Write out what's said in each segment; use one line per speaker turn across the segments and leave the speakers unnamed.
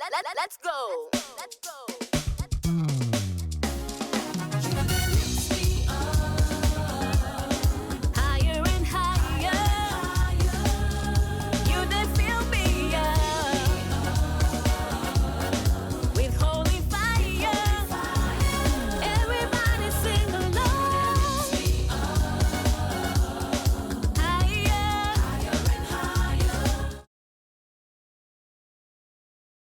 Let's go. Let's go. Higher and higher. You they feel me with holy fire. Everybody sing along. Higher and higher.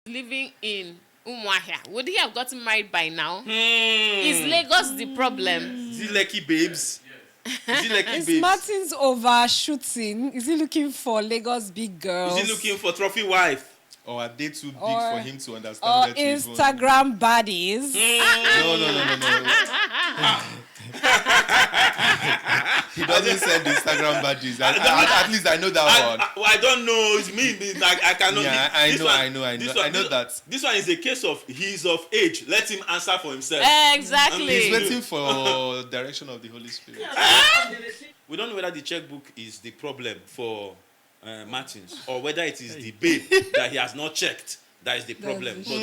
Living in Umuahia. Would he have gotten married by now? Is Lagos the problem?
Is he lucky babes? Is he lucky
Is
babes?
Martin's overshooting? Is he looking for Lagos big girls?
Is he looking for trophy wife?
Or are they too big
Or-
for him to understand
Or
where to even-
Instagram baddies?
No. He doesn't send Instagram badges. At least I know that one.
I don't know. It's me. I cannot.
Yeah, I know that.
This one is a case of he's of age. Let him answer for himself.
Exactly.
He's waiting for direction of the Holy Spirit.
We don't know whether the checkbook is the problem for Martins or whether it is the babe that he has not checked that is the problem. But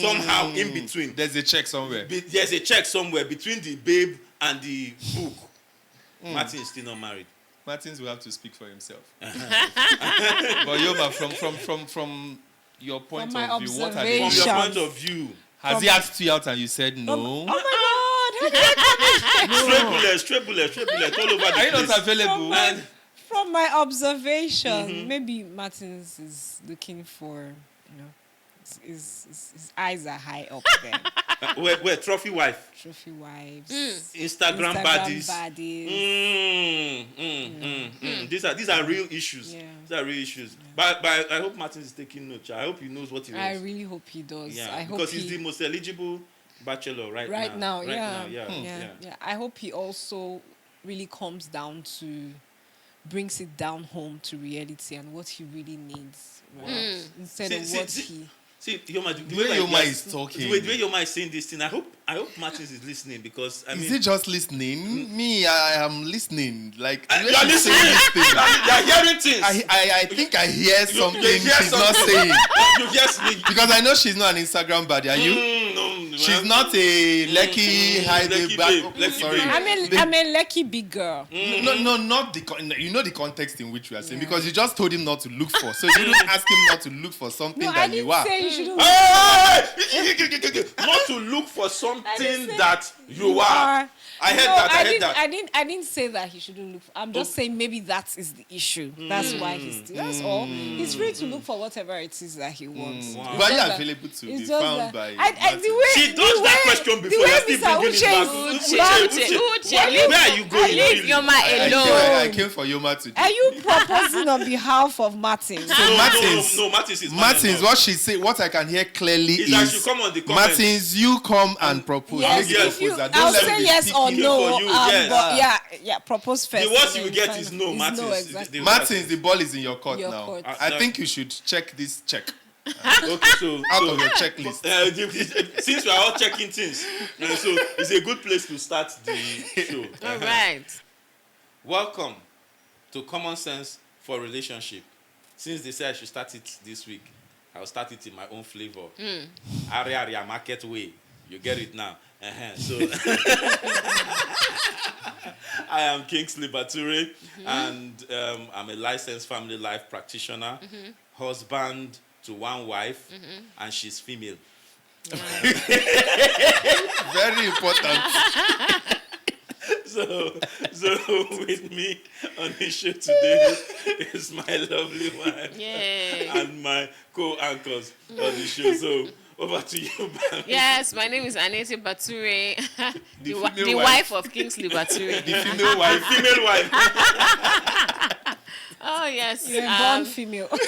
somehow in between,
There's a check somewhere.
there's a check somewhere between the babe and the book. Martin is still not married.
Martins will have to speak for himself. But Yoma, from your point
From my
of view, what are
From
the
your
observation.
point of view,
Has he asked you out and you said no?
Oh my God!
straight bullet, all over the
Are you
place.
not available?
And
From my observation, maybe Martins is looking for, his eyes are high up there.
where trophy wife,
Trophy wives,
Instagram baddies.
baddies.
These are real issues.
Yeah.
These are real issues. But I hope Martin is taking note. I hope he knows what he
I
wants.
really hope he does.
Yeah,
I hope
because he's the most eligible bachelor right now.
Yeah. I hope he also really comes down to brings it down home to reality and what he really needs, right? Instead of what he.
See, Yoma,
The way Yoma is talking.
The way Yoma is saying this thing, I hope Martins is listening because
Is he just listening? Me, I am listening. Like
you are listening. You are hearing things.
I think I hear something
hear
she's not
something.
saying.
You just
Because I know she's not an Instagram baddie. Are you?
no.
She's not a lucky high
Lucky
back.
babe, lucky
Sorry.
babe.
I'm a lucky big girl.
No, not the you know the context in which we are saying because you just told him not to look for. So you didn't ask him not to look for something
No, I
that you
didn't
are.
say you shouldn't.
Not to look for something
say
that you are. I heard that. I heard that.
I didn't say that he shouldn't look. I'm just saying maybe that is the issue. That's why that's all. He's free to look for whatever it is that he wants.
Wow.
But
It's
you're
just
available to be
it's just
found
that-
by.
the
Martin.
way
She dodged that question before.
The way
You're still bringing it back.
Uche,
Where are you going?
leave
really?
Yoma alone.
I came for Yoma today.
Are you proposing on behalf of Martin?
Martins,
No, Martins is
Martins, what she say, what I can hear clearly
Is that
is
she come on the comment.
Martins, you come and propose.
Yes,
Make the
if you,
proposal.
I'll
let me
say
be
yes or
speaking.
no.
for you, yes.
But yeah, propose first.
The worst
and
you
then
get
find
is
out.
no, Martins.
No, exactly.
Martins, the ball is in your court
Your
now.
court.
I think you should check this check
Okay, so
out of your checklist.
since we are all checking things, so it's a good place to start the show.
All right.
Welcome to Common Sense for Relationship. Since they said I should start it this week, I'll start it in my own flavor. Area market way. You get it now. So I am Kingsley Bature, and I'm a licensed family life practitioner, husband to one wife, and she's female.
Very important.
So with me on the show today is my lovely wife
Yay.
and my co-anchors on the show. So over to you, Bami.
Yes, my name is Anietie Bature, the
female
wife of Kingsley Bature.
The female wife.
Female wife.
Oh, yes.
You're born female.
Born.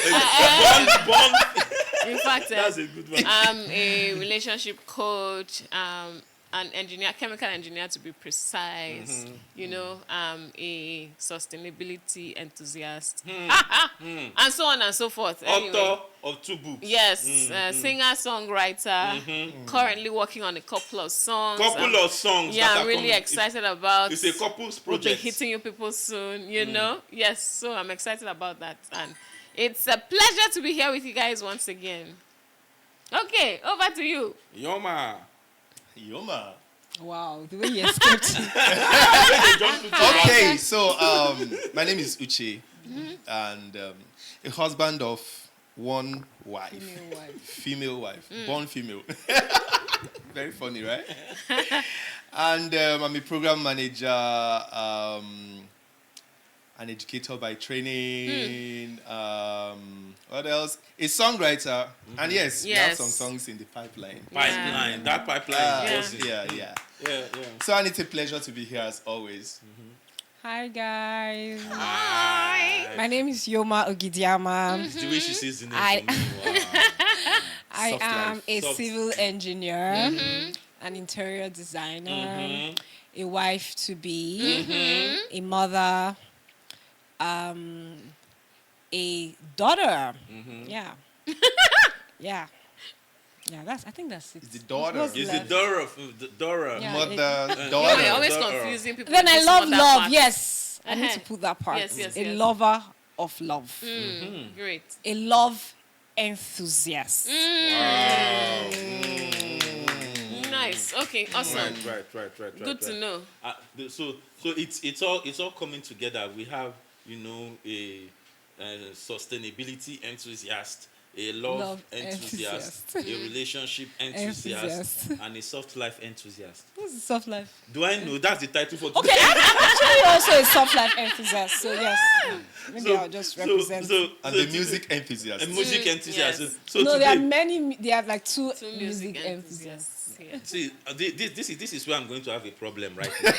In fact,
That's a good one.
I'm a relationship coach, an engineer, chemical engineer to be precise. I'm a sustainability enthusiast, and so on and so forth. Anyway.
Author of 2 books.
Yes, singer, songwriter. Currently working on a couple of songs.
Couple of songs.
Yeah,
that
I'm
are
really
coming.
excited about.
It's a couple's
We'll be
project.
hitting you people soon, you know. Yes, so I'm excited about that, and it's a pleasure to be here with you guys once again. Okay. Okay, over to you.
Yoma.
Yoma.
Wow, the way you escaped.
Okay, so my name is Uche, and a husband of one wife. Female wife. Born female. Very funny, right? And I'm a program manager, an educator by training. What else? A songwriter. And yes, we have
Yes.
some songs in the pipeline.
Pipeline. That pipeline
Yeah.
was it.
Yeah.
Yeah.
So, and it's a pleasure to be here as always.
Hi, guys.
Hi.
My name is Yoma Ogidiama.
It's the way she says the name
I-
for me. Wow.
I
Soft
am
life.
a
Soft.
civil engineer, an interior designer, a wife to be, a mother, a daughter. Yeah. Yeah. Yeah, I think that's it.
It's the daughter.
What's
Is
left?
the Dora the Dora?
Yeah.
Mother,
You're
daughter.
always
Daughter.
confusing people.
Then
with
I
this
love
mother
love.
part.
Yes. I need
Uh-huh.
to put that part.
Yes,
a
yes.
lover of love.
Great.
A love enthusiast.
Nice. Okay, awesome.
Right.
Good to know.
So it's all coming together. We have a sustainability enthusiast, a love enthusiast, a relationship enthusiast, and a soft life enthusiast.
What's the soft life?
Do I know that's the title for
Okay,
today?
I'm actually also a soft life enthusiast. So yes, maybe I'll just represent.
And the music enthusiast.
a music enthusiast.
yes.
So
no, there are
today,
many. There are like two
Two
music enthusiasts.
Yeah.
see, this is where I'm going to have a problem right now.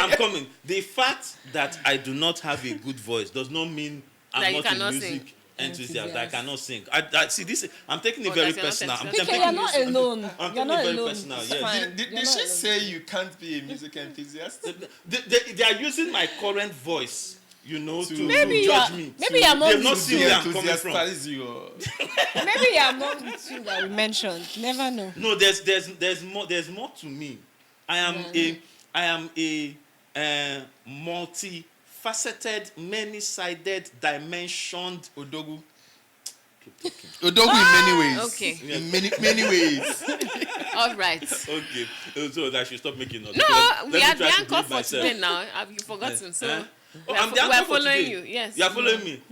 I'm coming. The fact that I do not have a good voice does not mean
That
I'm
you
not a
cannot
music
sing.
enthusiast. That I cannot sing. I see this. I'm taking it
Oh,
very
that you're not
personal. I'm
enthusiastic.
Pika, you're not alone.
I'm
You're
taking
not
it very
alone.
personal,
It's
yes.
fine.
Did
You're
she
not alone.
say you can't be a music enthusiast?
They are using my current voice, to
Maybe
judge
you're-
me.
maybe you're among
They've not
the
seen
The
where I'm coming from.
enthusiast you. Or...
Maybe you're among the two that we mentioned. Never know.
No, there's more to me. I am a multifaceted, many-sided, dimensioned.
Odogu. Odogu in many ways.
Okay.
In many ways.
All right.
Okay, so I should stop making noise.
No,
Let
we
me
are
try
the
to
anchor
believe
for
myself.
today now. Have you forgotten? So
Huh?
we
I'm
are,
the
we are
anchor for
following
today.
you. Yes.
You are following me.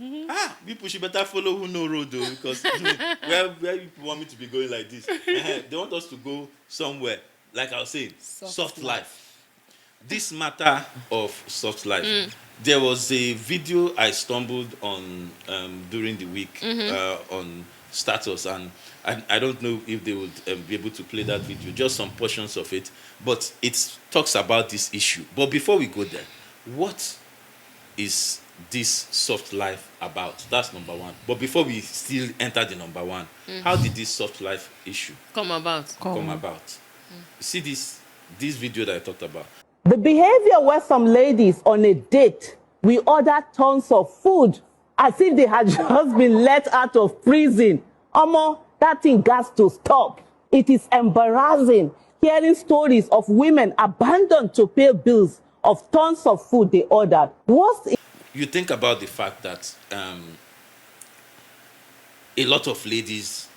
People should better follow who know road though, because where people want me to be going like this. They want us to go somewhere. Like I was saying, soft life. This matter of soft life. There was a video I stumbled on during the week on status, and I don't know if they would be able to play that video, just some portions of it, but it talks about this issue. But before we go there, what is this soft life about? That's number one. But before we still enter the number one, how did this soft life issue
Come about.
come about? You see this video that I talked about?
The behavior where some ladies on a date will order tons of food as if they had just been let out of prison. Omo, that thing got to stop. It is embarrassing hearing stories of women abandoned to pay bills of tons of food they ordered.
You think about the fact that a lot of ladies,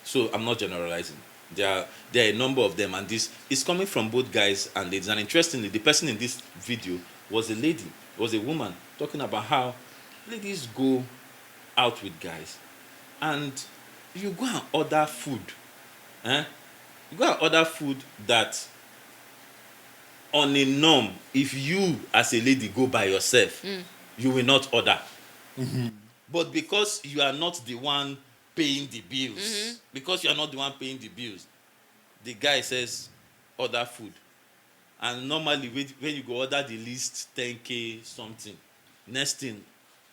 so I'm not generalizing, there are a number of them, and this is coming from both guys and ladies. And interestingly, the person in this video was a lady, was a woman, talking about how ladies go out with guys and you go and order food. You go and order food that on a norm, if you as a lady go by yourself, you will not order. But because you are not the one paying the bills, the guy says, order food. And normally, when you go order the least 10K something, next thing,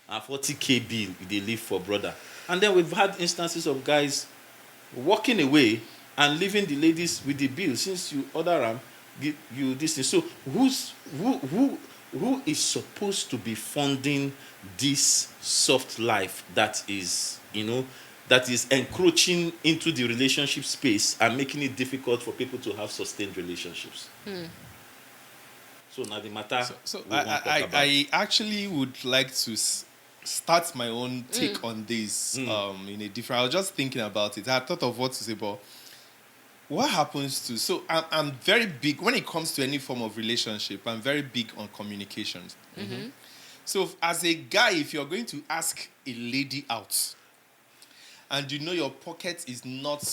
a 40K bill, they leave for brother. And then we've had instances of guys walking away and leaving the ladies with the bill. Since you order them, you this thing. So who is supposed to be funding this soft life that is, that is encroaching into the relationship space and making it difficult for people to have sustained relationships? So now the matter
So
we want to talk about.
I actually would like to start my own take on this in a different. I was just thinking about it. I thought of what to say, but what happens to? So I'm very big when it comes to any form of relationship. I'm very big on communications. So as a guy, if you're going to ask a lady out, and you know your pocket is not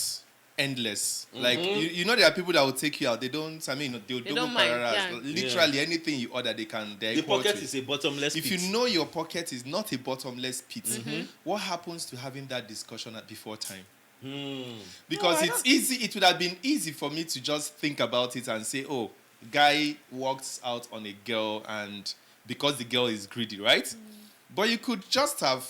endless, like you know there are people that will take you out. They don't. I mean, they'll double
don't mind,
pararas.
yeah.
Literally anything you order, they can.
The pocket is a bottomless
If
pit.
you know your pocket is not a bottomless pit, what happens to having that discussion at before time? Because it's easy. It would have been easy for me to just think about it and say, "Oh, guy walks out on a girl, and because the girl is greedy, right?" But you could just have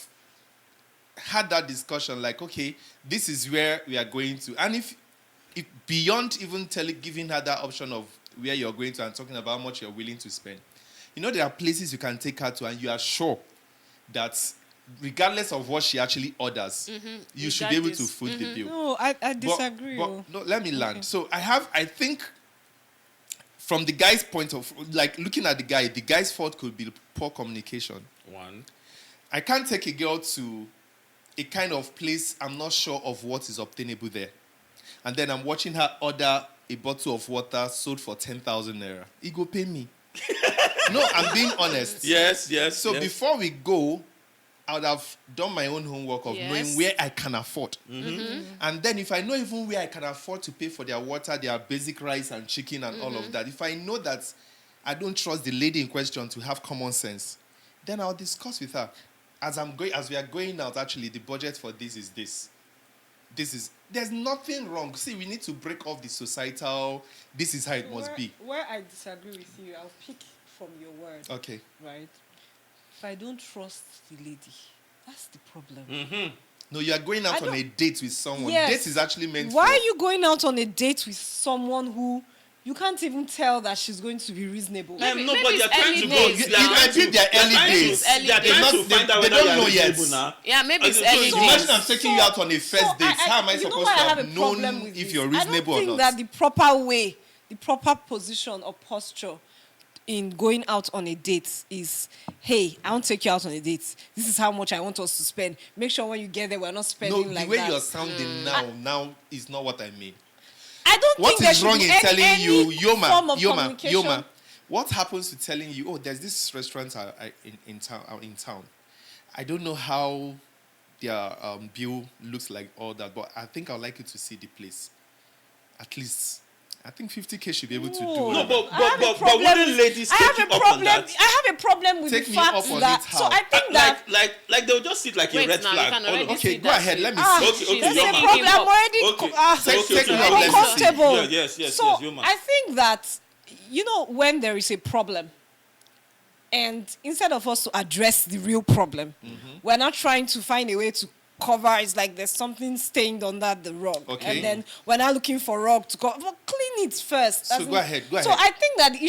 had that discussion, like, "Okay, this is where we are going to," and if beyond even giving her that option of where you're going to and talking about how much you're willing to spend, you know, there are places you can take her to, and you are sure that regardless of what she actually orders, you should be able to foot the bill.
No, I disagree.
But no, let me land. So I think from the guy's point of, like, looking at the guy's fault could be poor communication.
One.
I can't take a girl to a kind of place I'm not sure of what is obtainable there. And then I'm watching her order a bottle of water sold for 10,000 naira. He go pay me. No, I'm being honest.
Yes.
So before we go, I would have done my own homework of knowing where I can afford. And then if I know even where I can afford to pay for their water, their basic rice and chicken and all of that, if I know that I don't trust the lady in question to have common sense, then I'll discuss with her. As we are going out, actually, the budget for this is this. There's nothing wrong. See, we need to break off the societal, this is how it must be.
Where I disagree with you, I'll pick from your word.
Okay.
Right? If I don't trust the lady, that's the problem.
No, you are going out on a date with someone.
Yes.
Date is actually meant
Why
for...
are you going out on a date with someone who you can't even tell that she's going to be reasonable?
Maybe
No, but
it's
they're trying to
early
go.
days.
It might be their early days.
They're trying to find out
They
whether
don't
you are
know yet.
reasonable now.
Yeah, maybe it's
So
early
Imagine
days.
I'm taking you out on a first date. How am I
you know
supposed
why
to
I have
have
a
known
problem with
if
this?
you're
I
reasonable
don't
or
think
not?
that the proper way, the proper position or posture in going out on a date is, hey, I won't take you out on a date. This is how much I want us to spend. Make sure when you get there, we're not
No,
spending
the
like
way
that.
you're sounding now is not what I mean.
I don't
What
think there
is
should
wrong
be
in
any
telling you,
form of
Yoma,
communication.
what happens to telling you, oh, there's this restaurant in town. I don't know how their bill looks like, all that, but I think I'd like you to see the place. At least, I think 50K should be able to do
No,
it.
but wouldn't ladies take you up on that?
I have a problem with
Take
the
me
fact
up on
that.
it,
So
how?
I think that.
Like they'll just sit like a
Wait,
red
now, you
flag.
can
all
already
over.
Okay,
see
go
that
ahead.
she-
Let me
Okay,
see.
okay,
There's a
Yoma.
problem. I'm already
Take me up, let me see.
uncomfortable.
Yeah, yes,
So
Yoma.
I think that, you know, when there is a problem, and instead of us to address the real problem, we're not trying to find a way to cover. It's like there's something stained under the rug.
Okay.
And then we're not looking for rug to cover. But clean it first.
So
As
go
in-
ahead.
So I think that the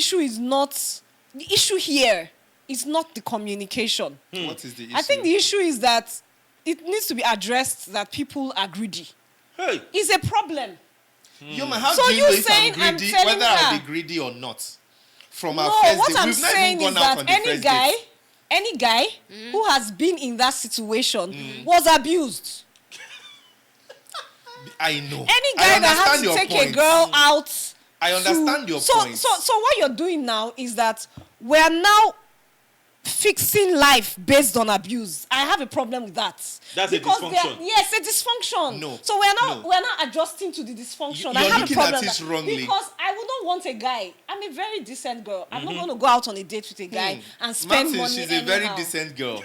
issue here is not the communication.
What is the issue?
I think the issue is that it needs to be addressed that people are greedy.
Hey,
It's a problem.
Yoma, how
So
do you
you
know if
saying
I'm
I'm
greedy,
telling
whether I'll
her-
be greedy or not? From
No,
our first
what
date.
I'm
We've not
saying
even
is
gone out
that
on the first date.
any guy who has been in that situation was abused.
I know.
Any
I
guy that
understand
has to
your
take
point.
a girl out.
I understand your
so,
point.
So what you're doing now is that we're now fixing life based on abuse. I have a problem with that.
That's a
Because
dysfunction.
Yes, a dysfunction.
No.
So we're not adjusting to the dysfunction.
You're
I have
looking
a problem
at
with
it
that.
wrongly.
Because I would not want a guy. I'm a very decent girl. I'm not going to go out on a date with a guy and spend
Martin,
money
she's a very
anyhow.
decent girl.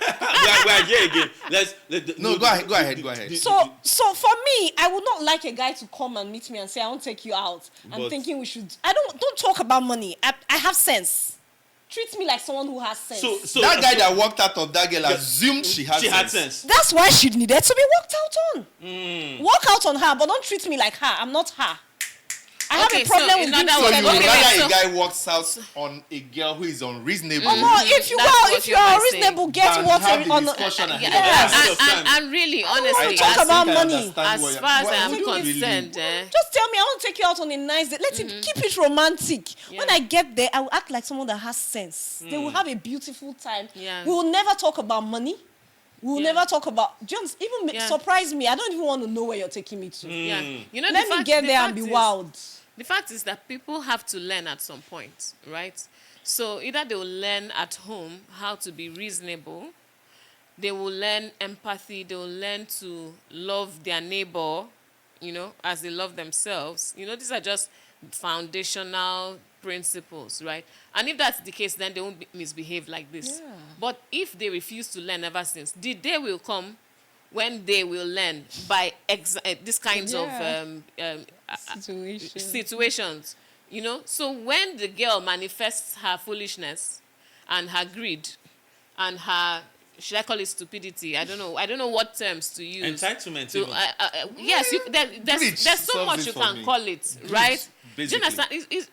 we're here again.
No, go ahead.
So for me, I would not like a guy to come and meet me and say, I won't take you out. I'm
But-
thinking we should. Don't talk about money. I have sense. Treat me like someone who has sense.
So
That guy that walked out of that girl assumed she had sense.
That's why she needed to be walked out on. Walk out on her, but don't treat me like her. I'm not her. I
Okay,
have a problem
so
with
in
being
other
So
words-
you
selfish.
would
Okay,
rather
so-
a guy walks out on a girl who is unreasonable.
Omo, if you
That's
are
what
if you
you're
are
saying.
reasonable, get
Than
what
have the
on
discussion ahead
Yeah,
of time.
and really, honestly,
talk
as,
about
I
money.
understand
as
what you're-
far as
Why
I am
would you really?
concerned,
Just tell me I want to take you out on a nice day. Let it keep it romantic. When I get there, I will act like someone that has sense. They will have a beautiful time.
Yeah.
We will never talk about money. We'll
Yeah.
never talk about. Just even
Yeah.
surprise me. I don't even want to know where you're taking me to.
Yeah. You know,
Let me get there and be wild.
The fact is that people have to learn at some point, right? So either they will learn at home how to be reasonable, they will learn empathy, they will learn to love their neighbor, you know, as they love themselves. You know, these are just foundational principles, right? And if that's the case, then they won't misbehave like this.
Yeah.
But if they refuse to learn ever since, the day will come when they will learn by these kinds
Yeah.
of
Situation.
situations, you know. So when the girl manifests her foolishness and her greed and her, should I call it stupidity? I don't know what terms to use.
Entitlement.
To,
even.
yes, there's
Greed
so
solves
much
it
you
for
can
me.
call it, right? Do you
basically.
understand?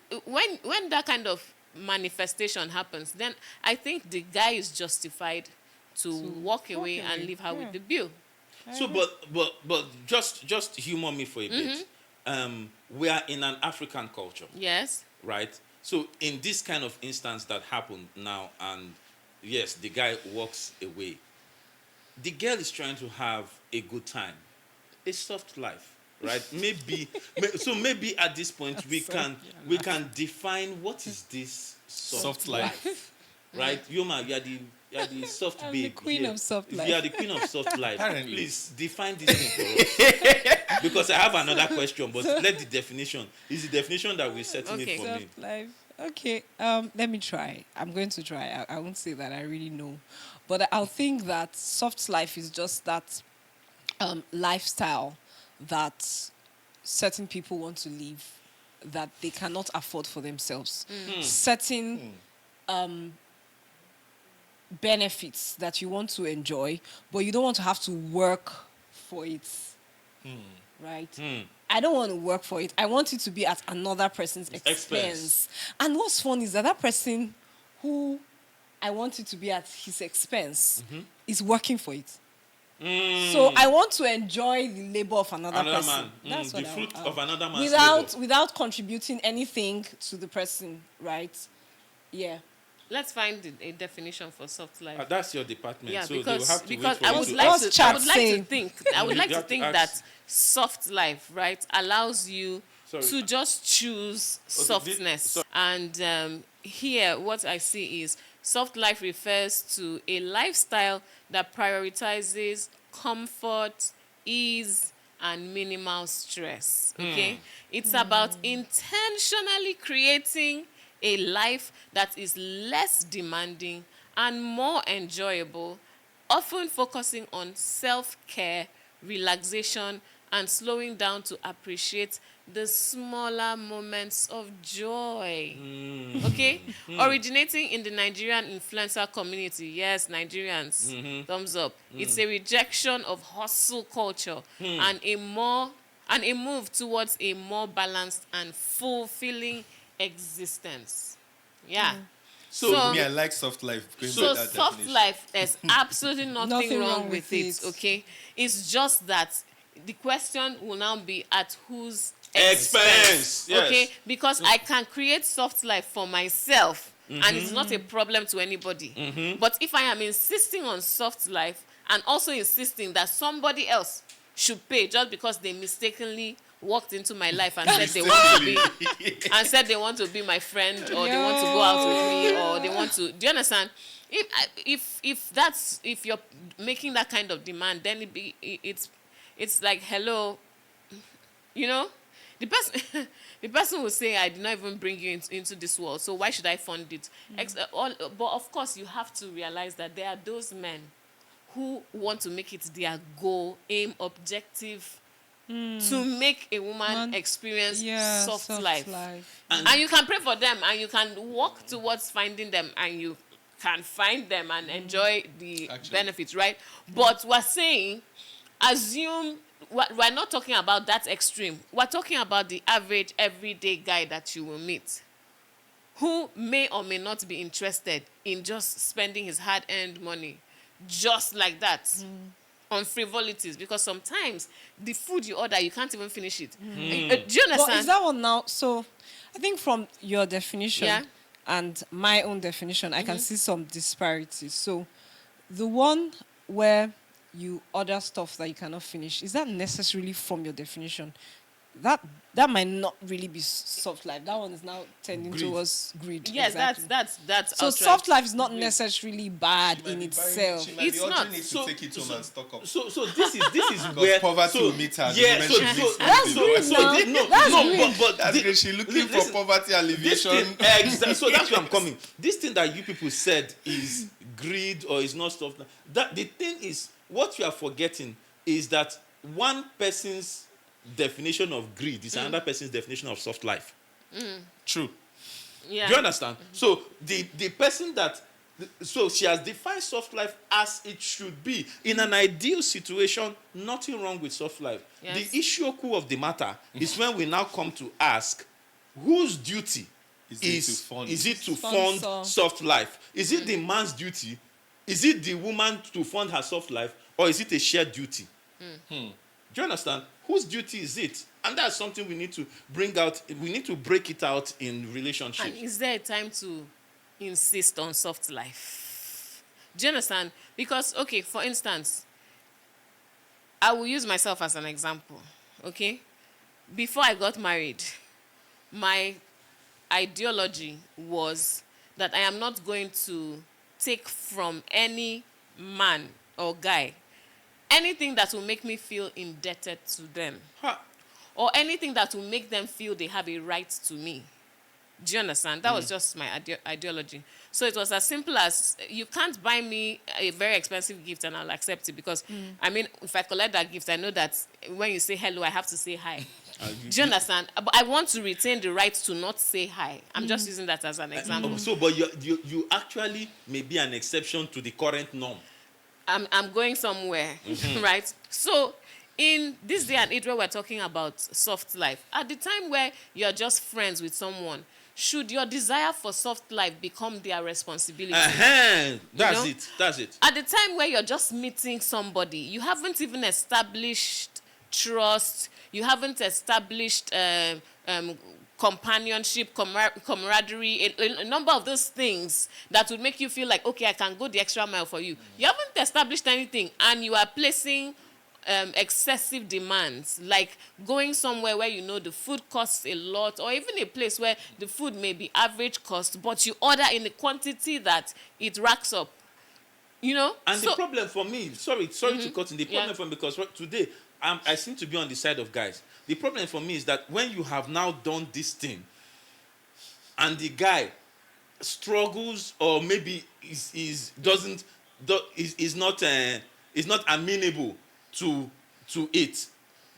When that kind of manifestation happens, then I think the guy is justified to walk away and
away,
leave her
yeah.
with the bill.
So, but just humor me for a bit. We are in an African culture,
Yes.
right? So, in this kind of instance that happened now, and yes, the guy walks away. The girl is trying to have a good time, a soft life, right? Maybe at this point we can define what is this soft
Soft life.
life, right? Yoma, you are the soft
I'm
babe.
the queen
here.
of soft
You
life.
are the queen of soft life.
Apparently.
Please define this thing for us. Because I have another question, but let the definition. Is the definition that we're setting
Okay.
it for me?
Soft life. Okay. Let me try. I'm going to try. I won't say that I really know, but I'll think that soft life is just that lifestyle that certain people want to live that they cannot afford for themselves. Certain benefits that you want to enjoy, but you don't want to have to work for it. Right? I don't want to work for it. I want it to be at another person's expense. And what's fun is that person who I want it to be at his expense is working for it. So I want to enjoy the labor of another person.
Man.
That's
The
what
fruit
I
of another man's
without
labor.
without contributing anything to the person, right? Yeah.
Let's find a definition for soft life.
That's your department.
Yeah,
so they will
because
have to
because
wait
I
for
would
you to
like
ask.
What's
to I
chat
would like to
saying?
think
You have to ask.
that soft life, right, allows you
Sorry.
to just choose softness. And here what I see is soft life refers to a lifestyle that prioritizes comfort, ease, and minimal stress. Okay? It's about intentionally creating a life that is less demanding and more enjoyable, often focusing on self-care, relaxation, and slowing down to appreciate the smaller moments of joy. Okay? Originating in the Nigerian influencer community. Yes, Nigerians. Thumbs up. It's a rejection of hustle culture and a move towards a more balanced and fulfilling existence. Yeah.
So,
Me, I like soft life. Going by
So
that
soft
definition.
life, there's absolutely nothing,
Nothing
wrong with it, okay? It's just that the question will now be at whose
Expense, yes.
okay? Because I can create soft life for myself, and it's not a problem to anybody. But if I am insisting on soft life and also insisting that somebody else should pay just because they mistakenly walked into my life and said they want to be my friend, or they want to go out with me, or they want to, do you understand? If you're making that kind of demand, then it's like, hello, you know, the person will say, I did not even bring you into this world, so why should I fund it? But of course you have to realize that there are those men who want to make it their goal, aim, objective, to make a woman experience soft life. And you can pray for them, and you can work towards finding them, and you can find them and enjoy the benefits, right? But we're saying, assume, we're not talking about that extreme. We're talking about the average, everyday guy that you will meet, who may or may not be interested in just spending his hard-earned money just like that on frivolities, because sometimes the food you order, you can't even finish it. Do you understand?
But is that one now? So, I think from your definition
Yeah.
and my own definition, I can see some disparities. So, the one where you order stuff that you cannot finish, is that necessarily from your definition? That might not really be soft life. That one is now tending
Greed.
towards greed.
Yes,
exactly.
that's
So
outright
soft life is not
greed.
necessarily bad
She might
in
be
itself.
She might
It's
be ordering
not.
it to
So-
take it home and stock up.
So this is
Because
where
poverty
so,
will meet her. the
Yeah,
moment
so,
she
so,
leaves
That's
the
so,
door.
greed
so
now.
thi- no,
That's
no,
greed.
but
That's
thi-
great. She's looking
listen,
for poverty
this
alleviation.
thing, so that's where I'm coming. This thing that you people said is greed or is not stuff. That the thing is, what you are forgetting is that one person's definition of greed is another person's definition of soft life.
True.
Yeah.
Do you understand? So the person that so she has defined soft life as it should be. In an ideal situation, nothing wrong with soft life.
Yes.
The issue of the matter is when we now come to ask whose duty
Is it to fund?
fund
Sponsor.
soft life? Is it the man's duty? Is it the woman to fund her soft life? Or is it a shared duty? Do you understand? Whose duty is it? And that's something we need to bring out. We need to break it out in relationships.
And is there a time to insist on soft life? Do you understand? Because, okay, for instance, I will use myself as an example, okay? Before I got married, my ideology was that I am not going to take from any man or guy anything that will make me feel indebted to them
Ha.
or anything that will make them feel they have a right to me. Do you understand? That was just my ideology. So it was as simple as you can't buy me a very expensive gift and I'll accept it because, I mean, if I collect that gift, I know that when you say hello, I have to say hi. Do you understand? But I want to retain the right to not say hi. I'm just using that as an example.
So, but you actually may be an exception to the current norm.
I'm going somewhere, right? So, in this day and age where we're talking about soft life, at the time where you're just friends with someone, should your desire for soft life become their responsibility?
That's
know?
it. That's it.
At the time where you're just meeting somebody, you haven't even established trust, you haven't established companionship, camaraderie, a number of those things that would make you feel like, okay, I can go the extra mile for you. You haven't established anything, and you are placing excessive demands, like going somewhere where you know the food costs a lot, or even a place where the food may be average cost, but you order in a quantity that it racks up. You know?
And
So-
the problem for me, sorry to cut in. The problem
Yeah.
for me, because today I seem to be on the side of guys. The problem for me is that when you have now done this thing, and the guy struggles or maybe is not amenable to it,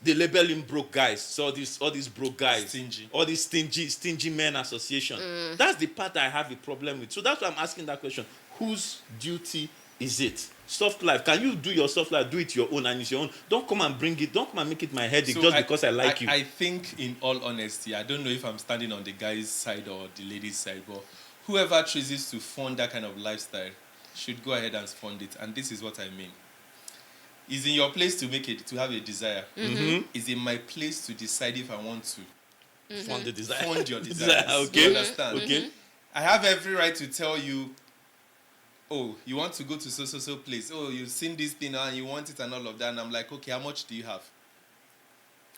they label him broke guys. So all these broke guys,
Stingy.
all these stingy men association. That's the part I have a problem with. So that's why I'm asking that question: whose duty is it? Soft life. Can you do your soft life? Do it your own, and it's your own. Don't come and bring it. Don't come and make it my headache
So
just because I like you.
I think, in all honesty, I don't know if I'm standing on the guy's side or the lady's side, but whoever chooses to fund that kind of lifestyle should go ahead and fund it. And this is what I mean. It's in your place to make it, to have a desire. It's in my place to decide if I want to
Fund the desire.
fund your desires.
Okay.
You understand?
Okay.
I have every right to tell you, oh, you want to go to so place. Oh, you've seen this thing and you want it and all of that. And I'm like, okay, how much do you have?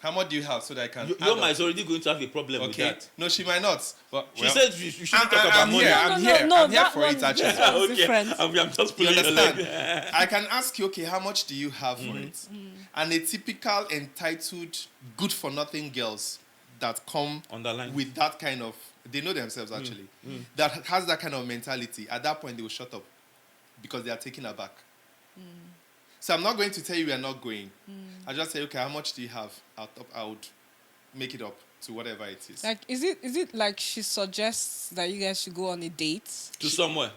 How much do you have so that I can
Your
add
ma
up?
is already going to have a problem with
Okay.
that.
No, she might not. But
She said you shouldn't talk about
I'm
money.
here.
No,
I'm
no,
here.
no,
I'm here
that
for
one-
it, actually.
that one's different.
I'm just
You
pulling your leg.
understand? I can ask you, okay, how much do you have for it? And a typical entitled, good-for-nothing girls that come
Underline.
with that kind of, they know themselves actually, that has that kind of mentality, at that point they will shut up because they are taken aback. So I'm not going to tell you we are not going. I'll just say, okay, how much do you have? I would make it up to whatever it is.
Like, is it like she suggests that you guys should go on a date?
To somewhere.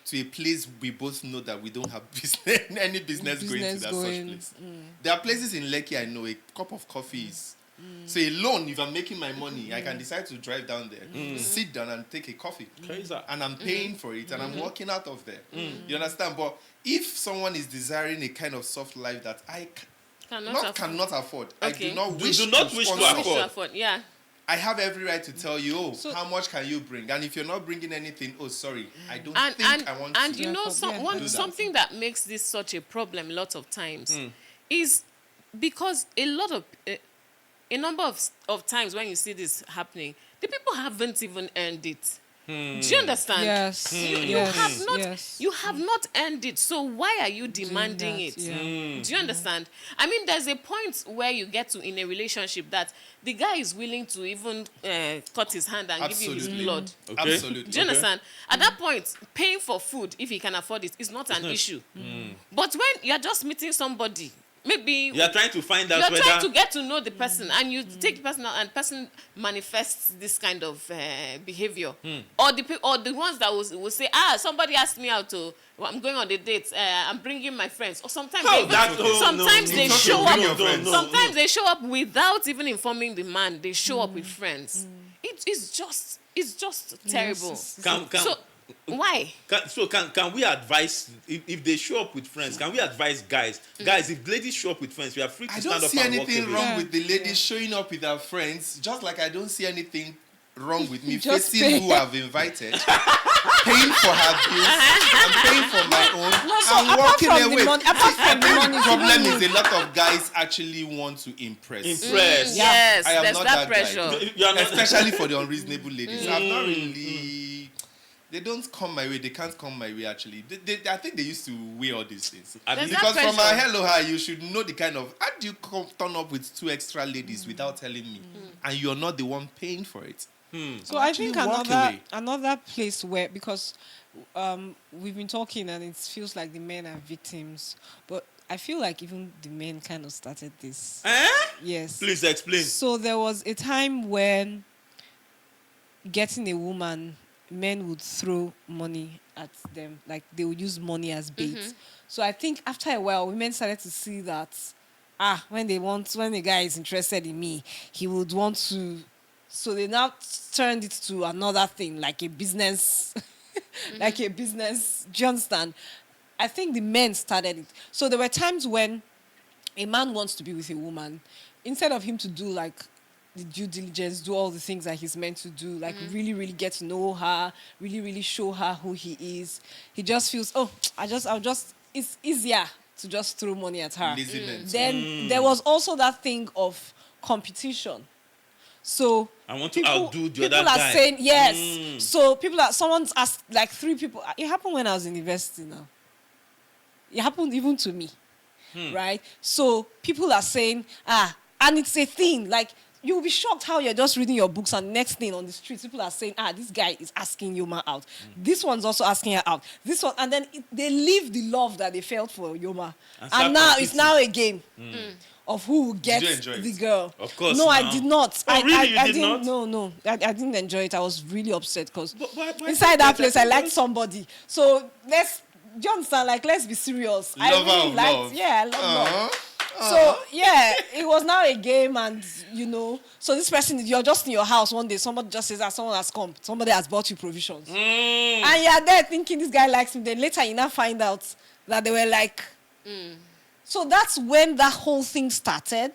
To a place we both know that we don't have business, any business going to
Business
that
going,
such place. There are places in Lekki I know a cup of coffee is. So alone, if I'm making my money, I can decide to drive down there, sit down and take a coffee.
Crazy.
And I'm paying for it and I'm walking out of there. You understand? But if someone is desiring a kind of soft life that I cannot afford, I
Okay.
do not
Do
wish
not
to
wish to
sponsor,
Wish to afford, yeah.
I have every right to tell you, how much can you bring? And if you're not bringing anything, sorry, I don't think I want
and
to.
you know,
do that.
something that makes this such a problem a lot of times is because a number of times when you see this happening, the people haven't even earned it. Do you understand?
Yes.
You have not earned it. So why are you demanding
that,
it?
yeah.
Do you understand? I mean, there's a point where you get to in a relationship that the guy is willing to even cut his hand and give you his blood.
Okay.
Absolutely.
Do you understand? At that point, paying for food, if he can afford it, is not an issue. But when you're just meeting somebody, maybe
You are trying to find out
you're
whether
trying to get to know the person, and you take the person out, and person manifests this kind of behavior, or the ones that will say, somebody asked me out to. I'm going on a date. I'm bringing my friends. Or sometimes they show up. Sometimes they show up without even informing the man. They show up with friends. It's just terrible. So why?
Can we advise if they show up with friends? Can we advise guys? Guys, if ladies show up with friends, we are free to
I
stand
don't
up
see
and walk
anything
away.
wrong with the ladies showing up with their friends, just like I don't see anything wrong with me
Just
facing
pay.
who I've invited, paying for her bills, and paying for my own, and walking away.
Apart from the money,
The problem is a lot of guys actually want to impress.
Impress.
Yes,
I am
there's
not
that
that guy.
pressure.
You are not-
Especially for the unreasonable ladies. I've not really. They don't come my way. They can't come my way, actually. I think they used to weigh all these things.
There's
Because
that
from my
pressure.
hello, hi, you should know the kind of. How do you turn up with 2 extra ladies without telling me? And you're not the one paying for it.
So I
Actually
think
walk away.
another place where, because we've been talking and it feels like the men are victims, but I feel like even the men kind of started this. Yes.
Please explain.
So there was a time when getting a woman, men would throw money at them, like they would use money as bait. So I think after a while, women started to see that when the guy is interested in me, he would want to. So they now turned it to another thing, like a business, like a business. Do you understand? I think the men started it. So there were times when a man wants to be with a woman, instead of him to do like the due diligence, do all the things that he's meant to do, like really, really get to know her, really, really show her who he is. He just feels, it's easier to just throw money at her.
Laziness.
Then there was also that thing of competition. So
I want to outdo the other
people are
guy.
saying yes. So someone's asked, like 3 people. It happened when I was in university now. It happened even to me, right? So people are saying, and it's a thing. Like you'll be shocked how you're just reading your books and next thing on the streets, people are saying, this guy is asking Yoma out. This one's also asking her out. This one, and then they leave the love that they felt for Yoma. And now it's now a game. Of who will get
Did you enjoy
the
it?
girl.
Of course
No,
now.
I did not.
Oh, really? You
I
did
didn't.
not?
No. I didn't enjoy it. I was really upset because
But
inside that place, I liked somebody. So do you understand? Like, let's be serious. I
Lover
really
of
liked.
love.
Yeah, I love love. So yeah, it was now a game, and so this person, you're just in your house one day, somebody just says, someone has come, somebody has bought you provisions, and you're there thinking this guy likes me. Then later you now find out that they were like, so that's when that whole thing started.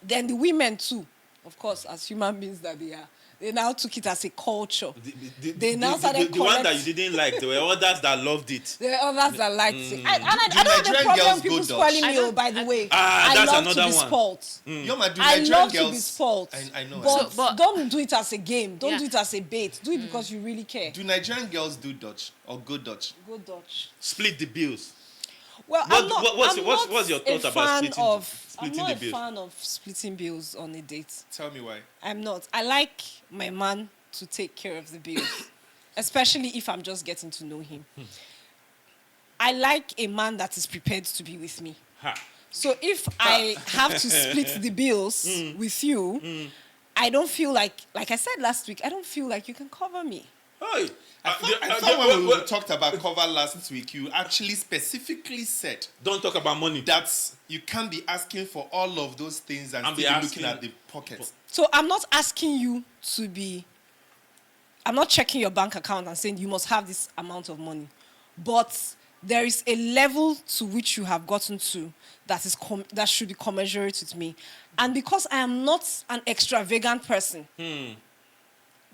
Then the women too, of course, as human beings that they are, they now took it as a culture. They now started
the one that you didn't like, there were others that loved it.
There are others that liked it. I don't have
Nigerian
the problem
girls
people
go
spoiling
Dutch?
me, by the way.
that's
I love to
another
be
one.
spoiled.
Yoma, do
I
Nigerian
love
girls,
to be spoiled.
I know.
But don't do it as a game. Don't
Yeah.
do it as a bait. Do it because you really care.
Do Nigerian girls do Dutch or go Dutch?
Go Dutch.
Split the bills.
Well,
What's your thought about splitting
I'm
the
not
bills?
a fan of splitting bills on a date.
Tell me why.
I'm not. I like my man to take care of the bills, especially if I'm just getting to know him. I like a man that is prepared to be with me.
Ha.
So if I have to split the bills with you, I don't feel like I said last week, I don't feel like you can cover me.
Hey.
I thought when we talked about cover last week, you actually specifically said
Don't talk about money.
that you can't be asking for all of those things and
And be
still be
asking-
looking at the pockets.
So I'm not asking you to be, I'm not checking your bank account and saying you must have this amount of money. But there is a level to which you have gotten to that is that should be commensurate with me. And because I am not an extravagant person, do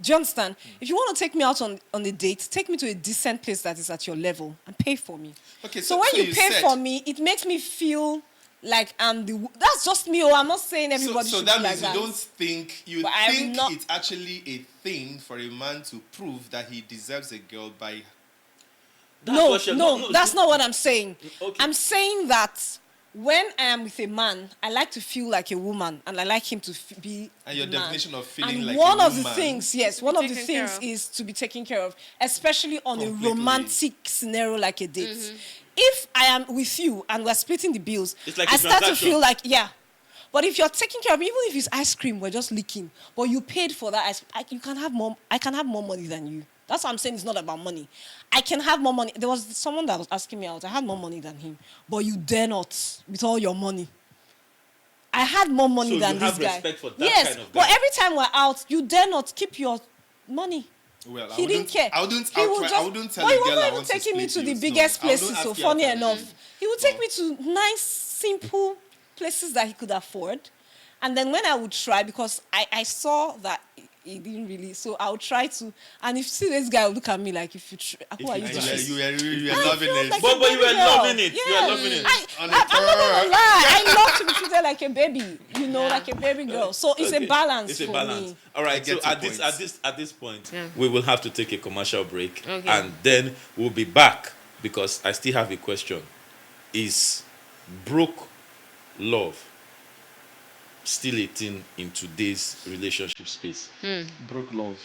you understand? If you want to take me out on a date, take me to a decent place that is at your level and pay for me.
Okay,
So when you pay for me, it makes me feel like I'm the... That's just me. I'm not saying everybody
so
should
that
be like
means
that.
you don't think... You
But I'm
think
not-
it's actually a thing for a man to prove that he deserves a girl by...
That's not what I'm saying.
Okay.
I'm saying that when I am with a man, I like to feel like a woman, and I like him to be.
And your
a man.
definition of feeling
and
like
one
a
of the
woman-
things, yes,
To
one
be
of the
taken care
things
of.
is to be taken care of, especially on
Completely.
a romantic scenario like a date. If I am with you and we're splitting the bills,
It's like
I
a
start to
transaction.
feel like, yeah. But if you're taking care of me, even if it's ice cream, we're just leaking, but you paid for that ice, you can have more. I can have more money than you. That's what I'm saying. It's not about money. I can have more money. There was someone that was asking me out. I had more money than him, but you dare not with all your money. I had more money
So you
than this
have
guy.
respect for that
yes,
kind of
but
guy.
every time we're out, you dare not keep your money.
Well,
He didn't care.
I wouldn't
He would
I wouldn't tell
but
a
he
girl
wasn't
I
even
want to
taking me
split
to the
bills.
biggest
No, I wouldn't
places. So
ask you out
funny
on
enough,
date.
he would take me to nice, simple places that he could afford. And then when I would try, because I saw that he didn't really, so I would try to. And if you see this guy will look at me like, if you try, who are you
you
to
try.
choose?
You were
I
loving
felt
it.
like
But
a
you were
baby girl.
loving it. You were
Yeah.
loving it.
I'm not gonna lie. I love to be treated like a baby, like a baby girl. So it's
Okay.
a balance
It's a
for
balance.
me.
All
I
right. So
get your
at this point,
Yeah.
we will have to take a commercial break,
Okay.
and then we'll be back because I still have a question: is broke love still a thing in today's relationship space?
Broke love.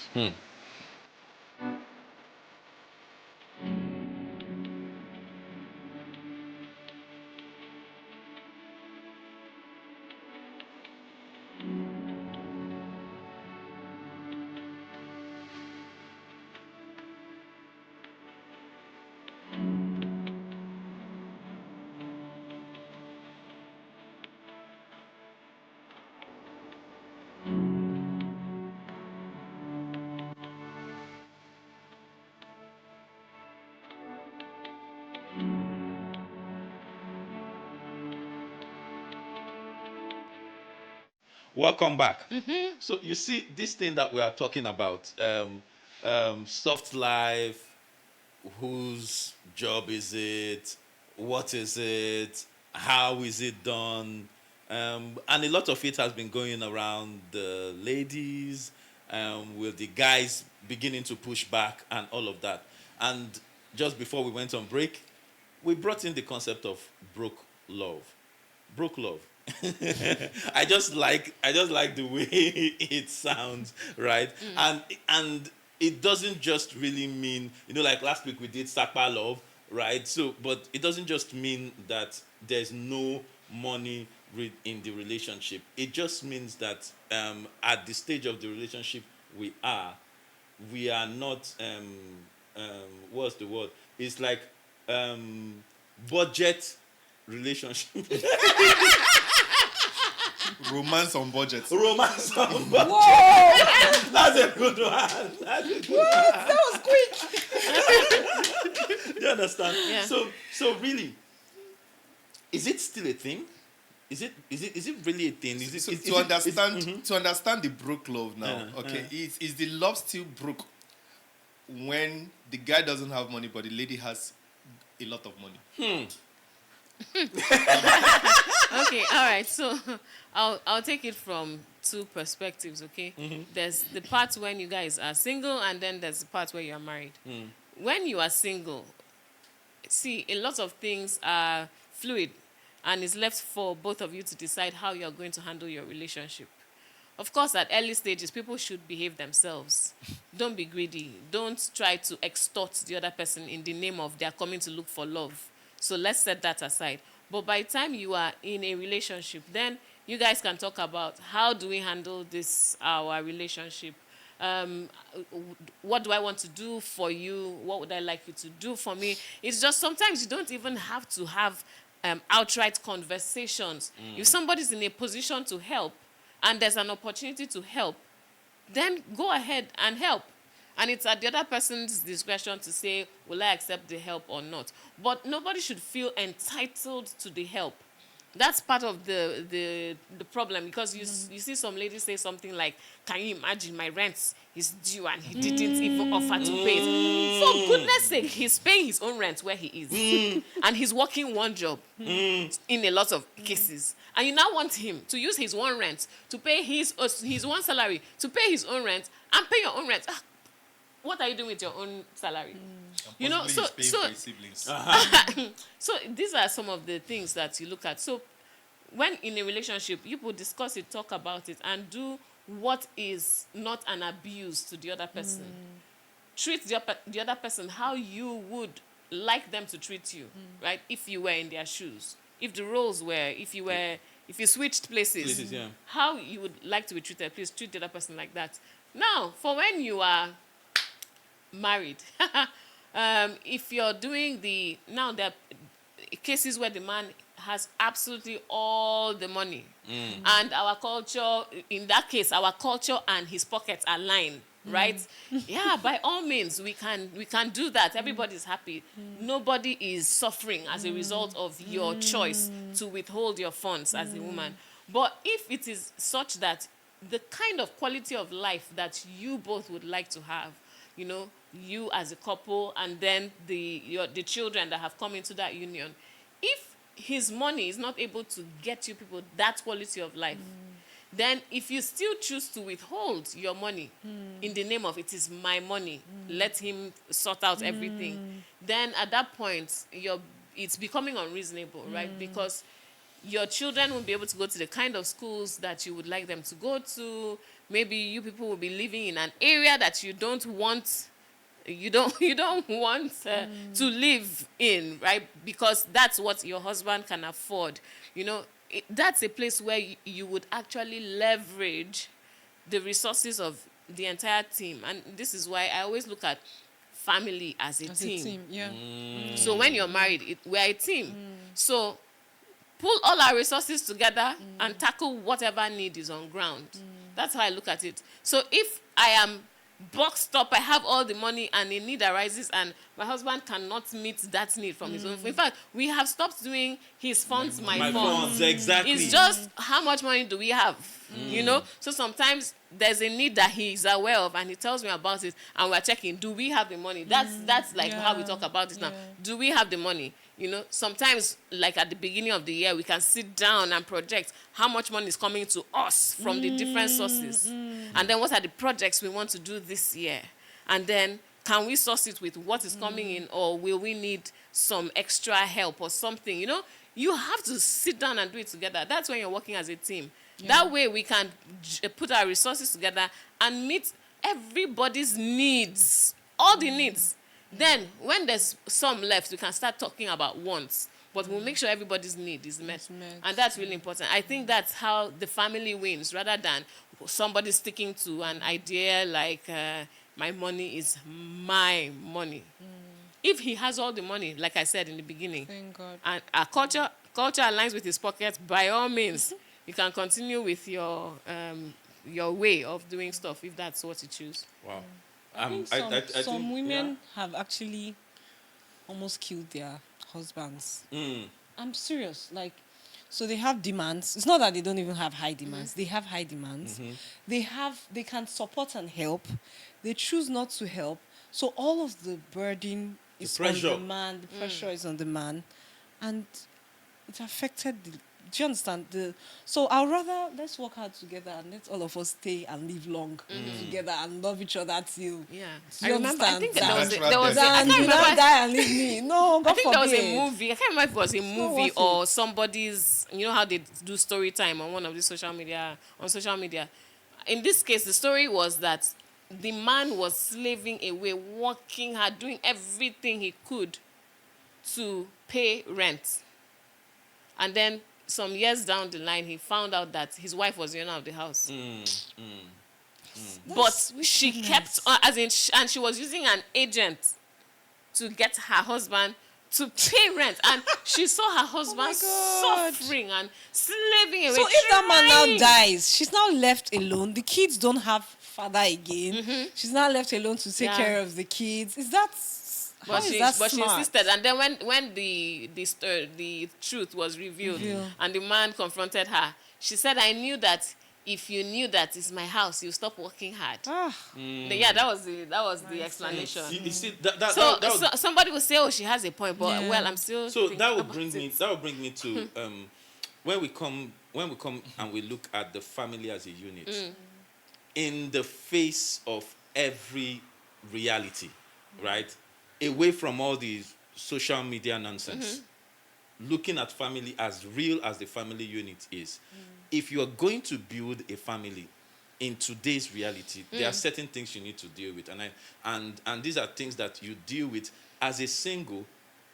Welcome back. So you see this thing that we are talking about, soft life, whose job is it, what is it, how is it done, and a lot of it has been going around the ladies, with the guys beginning to push back and all of that. And just before we went on break, we brought in the concept of broke love. Broke love. I just like the way it sounds, right? And it doesn't just really mean, like last week we did Sapa love, right? So, but it doesn't just mean that there's no money in the relationship. It just means that at the stage of the relationship we are not what's the word? It's like budget relationship.
Romance on budget.
Romance on budget. That's a good one. That's a good one.
That was quick.
Do you understand?
Yeah.
So really, is it still a thing? Is it really a thing? Is it,
So
is
to
it-
understand
is-
to understand the broke love now,
Uh,
okay, is the love still broke when the guy doesn't have money but the lady has a lot of money?
Okay, all right. So I'll take it from two perspectives, okay? There's the part when you guys are single, and then there's the part where you are married. When you are single, see, a lot of things are fluid, and it's left for both of you to decide how you're going to handle your relationship. Of course, at early stages, people should behave themselves. Don't be greedy. Don't try to extort the other person in the name of they're coming to look for love. So let's set that aside. But by the time you are in a relationship, then you guys can talk about how do we handle this, our relationship. What do I want to do for you? What would I like you to do for me? It's just sometimes you don't even have to have outright conversations. If somebody's in a position to help and there's an opportunity to help, then go ahead and help. And it's at the other person's discretion to say, will I accept the help or not? But nobody should feel entitled to the help. That's part of the problem, because you see some ladies say something like, can you imagine, my rent is due and he didn't even offer to pay it. For goodness sake, he's paying his own rent where he is. And he's working one job in a lot of cases. And you now want him to use his one rent to pay his one salary, to pay his own rent and pay your own rent. What are you doing with your own salary? You know, so so these are some of the things that you look at. So when in a relationship, you will discuss it, talk about it, and do what is not an abuse to the other person. Treat the other person how you would like them to treat you, right? If you were in their shoes, if the roles were, if you switched places, how you would like to be treated, please treat the other person like that. Now, for when you are married, if you're doing now there are cases where the man has absolutely all the money, and our culture, in that case, our culture and his pockets align, right? Yeah, by all means, we can do that. Everybody's happy. Nobody is suffering as a result of your choice to withhold your funds as a woman. But if it is such that the kind of quality of life that you both would like to have, you know, you as a couple, and then the children that have come into that union, if his money is not able to get you people that quality of life, then if you still choose to withhold your money in the name of it is my money, let him sort out everything, then at that point it's becoming unreasonable, right? Because your children won't be able to go to the kind of schools that you would like them to go to. Maybe you people will be living in an area that you don't want to live in, right? Because that's what your husband can afford. You know, that's a place where you would actually leverage the resources of the entire team. And this is why I always look at family as a team.
Yeah.
So when you're married, we're a team. So pull all our resources together and tackle whatever need is on ground. That's how I look at it. So if I am boxed up, I have all the money and a need arises and my husband cannot meet that need from his own. In fact, we have stopped doing his funds, my funds.
Exactly.
It's just how much money do we have, you know? So sometimes there's a need that he's aware of and he tells me about it and we're checking, do we have the money? That's like how we talk about it now. Do we have the money? You know, sometimes, like at the beginning of the year, we can sit down and project how much money is coming to us from the different sources. And then what are the projects we want to do this year? And then can we source it with what is coming in, or will we need some extra help or something? You know, you have to sit down and do it together. That's when you're working as a team. That way we can put our resources together and meet everybody's needs, all the needs. Then, when there's some left, we can start talking about wants. But we'll make sure everybody's need is met. And that's really important. I think that's how the family wins, rather than somebody sticking to an idea like, my money is my money. If he has all the money, like I said in the beginning,
Thank God.
and our culture aligns with his pocket, by all means, you can continue with your way of doing stuff, if that's what you choose.
Wow.
I think
I
some
think,
women have actually almost killed their husbands. I'm serious. Like, so they have demands. It's not that they don't even have high demands. They have high demands. They can support and help. They choose not to help. So all of the burden is on the man. The pressure is on the man, and it affected the. Do you understand? So I'd rather let's work hard together and let all of us stay and live long together and love each other till.
Yeah.
Do you understand?
I think
that?
there was I
And
can't
you not
remember.
die and leave me. No, God
I think there was a
forbid.
movie. I can't remember if it was a movie
worth
or
it.
somebody's. You know how they do story time on one of the social media. In this case, the story was that the man was slaving away, working hard, doing everything he could to pay rent, and then some years down the line, he found out that his wife was the owner of the house. But she kept on, and she was using an agent to get her husband to pay rent, and she saw her husband
God.
suffering and slaving away.
So if that man
trying-
now dies, she's now left alone. The kids don't have father again. She's now left alone to take
Yeah.
care of the kids. Is that how
But
is
she,
that
but she
smart?
insisted, and then when the truth was revealed, and the man confronted her, she said, "I knew that if you knew that it's my house, you stop working hard." Yeah, that was the explanation.
You see, that
So,
would-
so somebody will say, "Oh, she has a point," but
Yeah.
well, I'm still.
So
thinking
that would
about
bring me.
it.
That would bring me to when we come and we look at the family as a unit, in the face of every reality, right? Away from all these social media nonsense, looking at family as real as the family unit is. If you are going to build a family in today's reality, there are certain things you need to deal with, and these are things that you deal with as a single,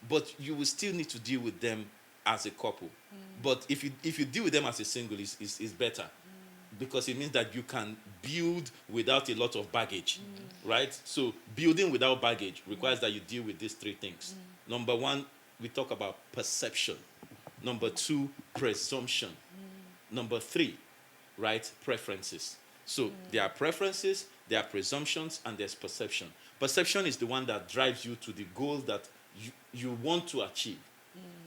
but you will still need to deal with them as a couple. But if you deal with them as a single, is better, because it means that you can build without a lot of baggage, right? So building without baggage requires that you deal with these three things. Number one, we talk about perception. Number two, presumption. Number three, right, preferences. So there are preferences, there are presumptions, and there's perception. Perception is the one that drives you to the goal that you want to achieve.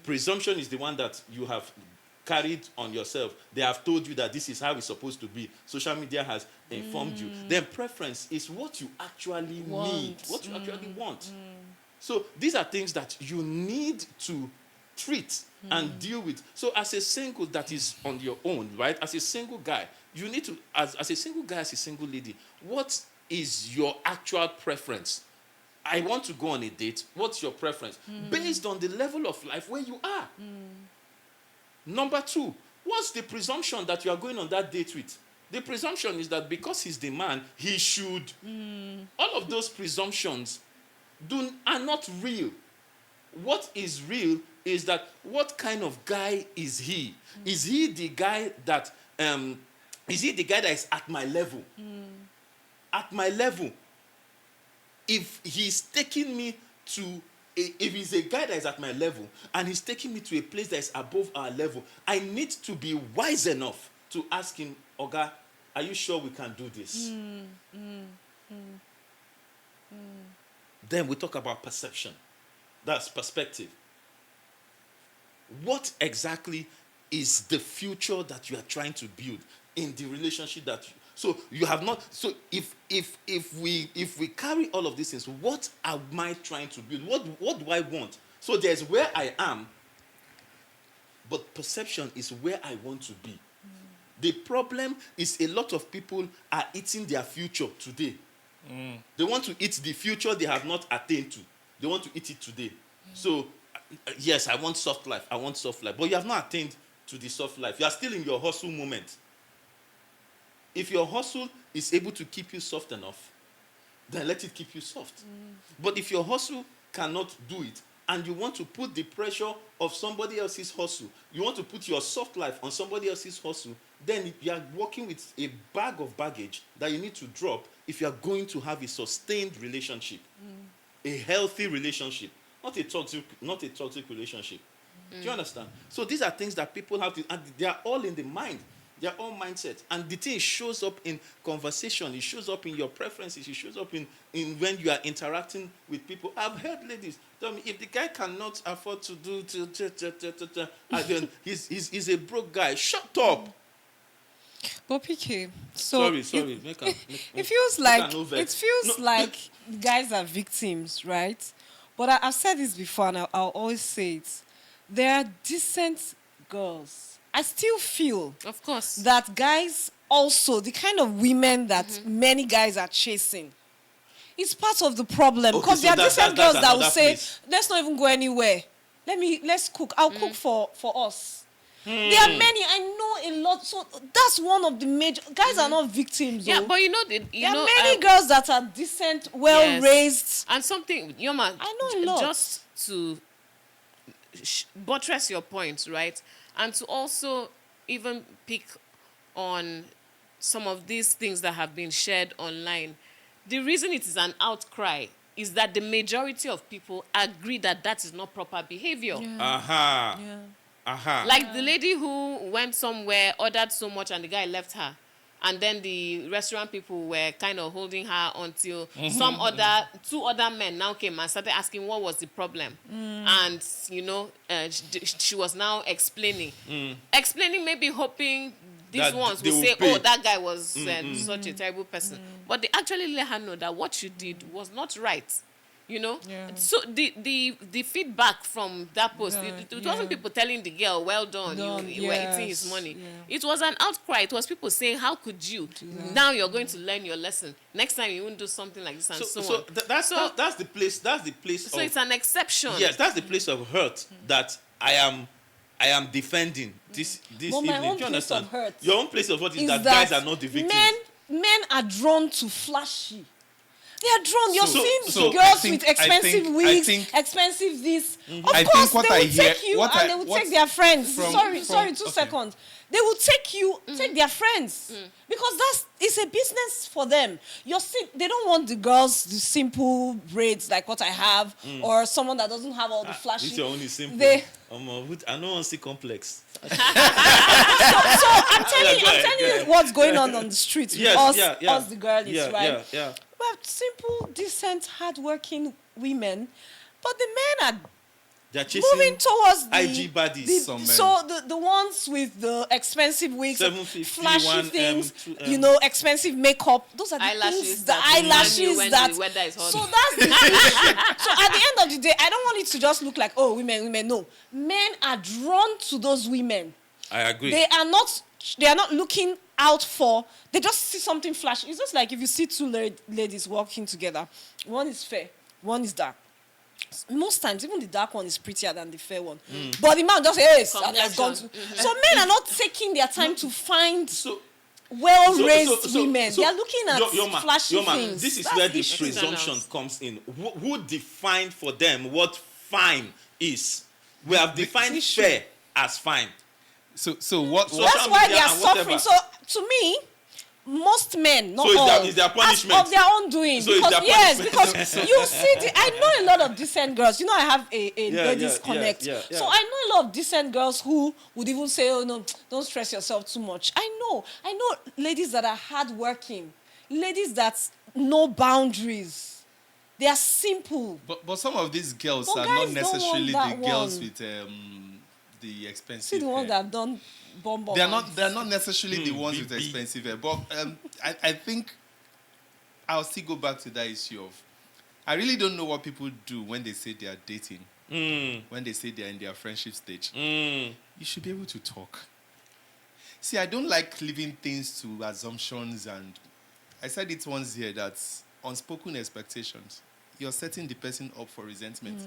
Presumption is the one that you have carried on yourself. They have told you that this is how it's supposed to be. Social media has informed you. Then preference is what you actually need, what you actually want. So these are things that you need to treat and deal with. So as a single that is on your own, right? As a single guy, you need to, as a single guy, as a single lady, what is your actual preference? I want to go on a date. What's your preference? Based on the level of life where you are. Number two, what's the presumption that you are going on that date with? The presumption is that because he's the man, he should. All of those presumptions are not real. What is real is that what kind of guy is he? Is he the guy that is at my level? At my level. If he's taking me to if he's a guy that is at my level and he's taking me to a place that is above our level, I need to be wise enough to ask him, Oga, are you sure we can do this? Then we talk about perception. That's perspective. What exactly is the future that you are trying to build in the relationship that you, so you have not, so if we carry all of these things, what am I trying to build? What do I want? So there's where I am, but perception is where I want to be. The problem is a lot of people are eating their future today. They want to eat the future they have not attained to. They want to eat it today. So, yes, I want soft life. I want soft life. But you have not attained to the soft life. You are still in your hustle moment. If your hustle is able to keep you soft enough, then let it keep you soft. But if your hustle cannot do it, and you want to put the pressure of somebody else's hustle, you want to put your soft life on somebody else's hustle, then you are working with a bag of baggage that you need to drop if you are going to have a sustained relationship, a healthy relationship, not a toxic relationship. Do you understand? So these are things that people have to, and they are all in the mind. They are all mindset. And the thing shows up in conversation. It shows up in your preferences. It shows up in when you are interacting with people. I've heard ladies tell me, if the guy cannot afford to do, and then he's a broke guy. Shut up.
But PK, so
Sorry.
it feels like guys are victims, right? But I've said this before, and I'll always say it. There are decent girls. I still feel
Of course.
that guys also, the kind of women that many guys are chasing, it's part of the problem.
Okay,
Because
so
there are
that's
decent girls that will
another
say,
place.
let's not even go anywhere. Let's cook. I'll cook for us. There are many. I know a lot. So that's one of the major guys are not victims.
Yeah,
though.
but you know,
There are many girls that are decent, well raised.
And something, Yoma,
I know a lot.
just to buttress your point, right? And to also even pick on some of these things that have been shared online. The reason it is an outcry is that the majority of people agree that that is not proper behavior.
Aha.
Yeah.
Aha.
Like the lady who went somewhere, ordered so much, and the guy left her. And then the restaurant people were kind of holding her until two other men now came and started asking what was the problem. And, she was now explaining. Explaining, maybe hoping these
That
ones
they
will
will
say,
pay.
oh, that guy was such a terrible person. But they actually let her know that what you did was not right.
Yeah.
So the feedback from that post, it wasn't people telling the girl, well done, you were eating his money.
Yeah.
It was an outcry. It was people saying, how could you? Now you're going to learn your lesson. Next time you won't do something like this and so on.
That's the place. That's the place.
So it's an exception.
Yes, that's the place of hurt that I am defending this
But my
evening.
own
Do you
place
understand?
of hurt
Your own place of hurt is
is
that guys are not the victims.
Men are drawn to flashy. They are drawn. You're
So
seeing
I
girls
think-
with expensive wigs,
expensive
this. Of
I
course,
think what
they
I
will
hear-
take you
what
and
I-
they will
what-
take their friends.
from-
Sorry,
from-
2
okay.
seconds. They will take you, take their friends. Because it's a business for them. They don't want the girls, the simple braids like what I have, or someone that doesn't have all the flashy.
This is only simple.
They,
I don't want to see complex.
so I'm telling
go ahead.
you what's going on the streets with
Yes,
us,
yeah.
us the girlies,
Yeah,
right?
yeah.
We have simple, decent, hardworking women, but the men are
They're chasing
moving towards the
IG baddies.
Some men.
so the ones with the expensive wigs,
750,
flashy
1M,
things,
2M.
Expensive makeup. Those are the
Eyelashes
things, the
that remind you
eyelashes
when
that.
the weather is hot.
So that's the issue. So at the end of the day, I don't want it to just look like, oh, women. No, men are drawn to those women.
I agree.
They are not looking out for. They just see something flash. It's just like if you see two ladies walking together. One is fair, one is dark. Most times, even the dark one is prettier than the fair one. But the man just says, and has gone to. So men are not taking their time to find
So
well-raised women. They are looking at
Yoma,
flashy
Yoma,
things.
this is
That's
where
the
the
issue.
presumption comes in. Who defined for them what fine is? We have defined
issue.
fair as fine.
So what?
So-
what
That's why they
media
are
and whatever.
suffering. So to me, most men, not
So it's
all,
their- it's their punishment.
as of their own doing.
So it's
because
their
yes,
punishment.
because you see, I know a lot of decent girls. You know, I have a ladies
yeah,
connect.
yeah.
So I know a lot of decent girls who would even say, "Oh no, don't stress yourself too much." I know ladies that are hardworking, ladies that know boundaries. They are simple.
But some of these girls
But
are
guys
not
don't
necessarily
want
the
that
girls
one.
with the expensive
See the ones
hair.
that have done bomb.
They're not necessarily the ones with
BB.
expensive hair. But I think I'll still go back to that issue of I really don't know what people do when they say they are dating, when they say they're in their friendship stage. You should be able to talk. See, I don't like leaving things to assumptions, and I said it once here that unspoken expectations. You're setting the person up for resentment.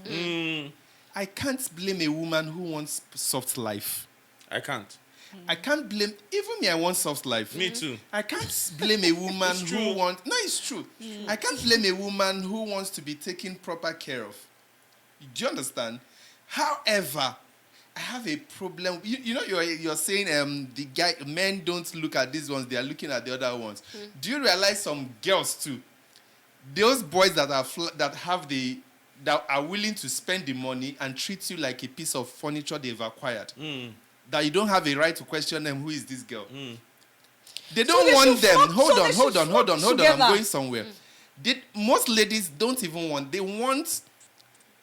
I can't blame a woman who wants soft life.
I can't.
I can't blame, even me, I want soft life.
Me too.
I can't blame a woman who wants, no, it's true. I can't blame a woman who wants to be taken proper care of. Do you understand? However, I have a problem. You know, you're saying the men don't look at these ones, they are looking at the other ones. Do you realize some girls too? Those boys that are willing to spend the money and treat you like a piece of furniture they've acquired. That you don't have a right to question them, who is this girl? They don't
they
want
should
them.
flock-
Hold
so
on.
they should flock
I'm
together.
going somewhere. Most ladies don't even want, they want